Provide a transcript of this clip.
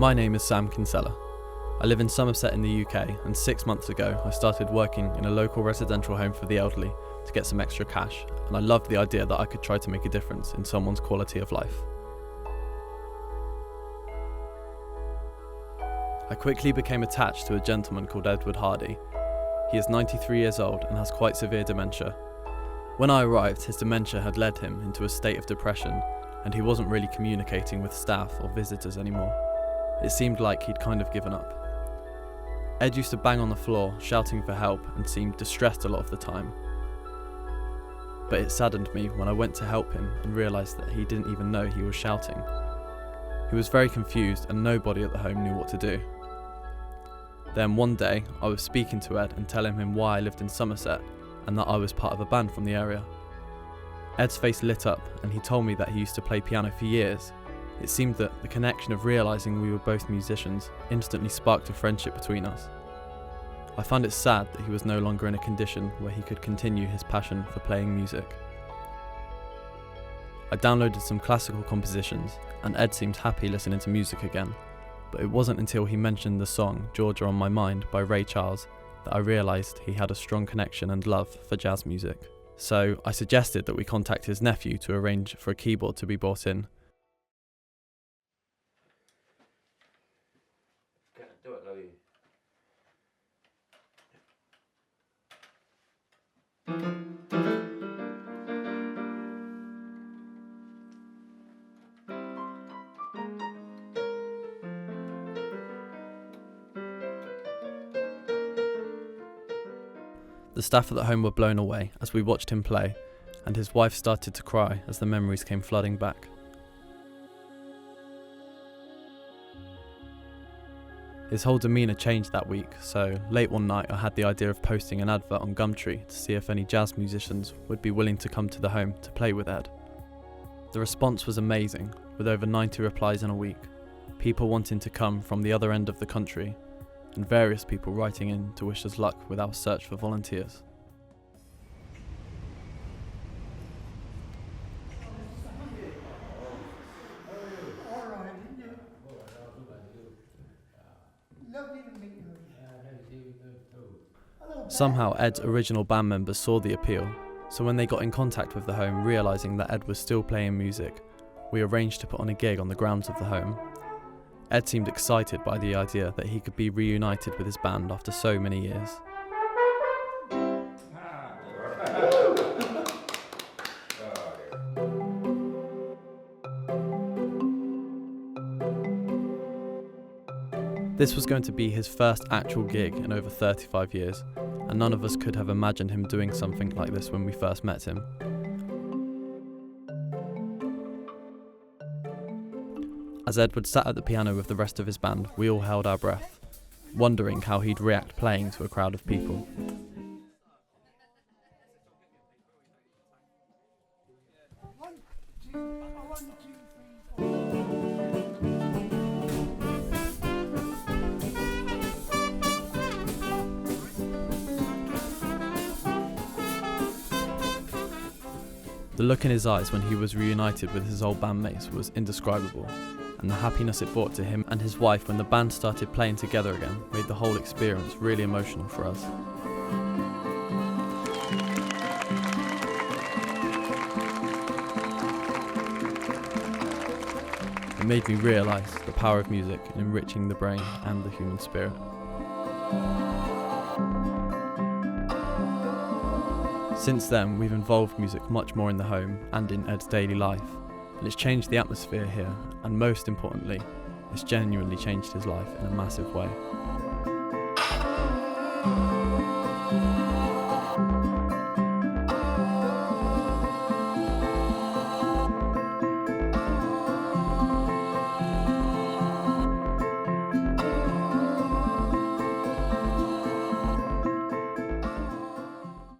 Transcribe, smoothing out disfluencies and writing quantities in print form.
My name is Sam Kinsella. I live in Somerset in the UK, and 6 months ago I started working in a local residential home for the elderly to get some extra cash, and I loved the idea that I could try to make a difference in someone's quality of life. I quickly became attached to a gentleman called Edward Hardy. He is 93 years old and has quite severe dementia. When I arrived, his dementia had led him into a state of depression, and he wasn't really communicating with staff or visitors anymore. It seemed like he'd kind of given up. Ed used to bang on the floor, shouting for help, and seemed distressed a lot of the time. But it saddened me when I went to help him and realised that he didn't even know he was shouting. He was very confused and nobody at the home knew what to do. Then one day, I was speaking to Ed and telling him why I lived in Somerset and that I was part of a band from the area. Ed's face lit up and he told me that he used to play piano for years. It seemed that the connection of realising we were both musicians instantly sparked a friendship between us. I found it sad that he was no longer in a condition where he could continue his passion for playing music. I downloaded some classical compositions and Ed seemed happy listening to music again, but it wasn't until he mentioned the song Georgia on My Mind by Ray Charles that I realised he had a strong connection and love for jazz music. So I suggested that we contact his nephew to arrange for a keyboard to be brought in. Do it, Louis. The staff at the home were blown away as we watched him play, and his wife started to cry as the memories came flooding back. His whole demeanour changed that week, so late one night I had the idea of posting an advert on Gumtree to see if any jazz musicians would be willing to come to the home to play with Ed. The response was amazing, with over 90 replies in a week, people wanting to come from the other end of the country, and various people writing in to wish us luck with our search for volunteers. Somehow Ed's original band members saw the appeal, so when they got in contact with the home realising that Ed was still playing music, we arranged to put on a gig on the grounds of the home. Ed seemed excited by the idea that he could be reunited with his band after so many years. This was going to be his first actual gig in over 35 years, and none of us could have imagined him doing something like this when we first met him. As Edward sat at the piano with the rest of his band, we all held our breath, wondering how he'd react playing to a crowd of people. The look in his eyes when he was reunited with his old bandmates was indescribable, and the happiness it brought to him and his wife when the band started playing together again made the whole experience really emotional for us. It made me realise the power of music in enriching the brain and the human spirit. Since then, we've involved music much more in the home and in Ed's daily life, and it's changed the atmosphere here, and most importantly, it's genuinely changed his life in a massive way.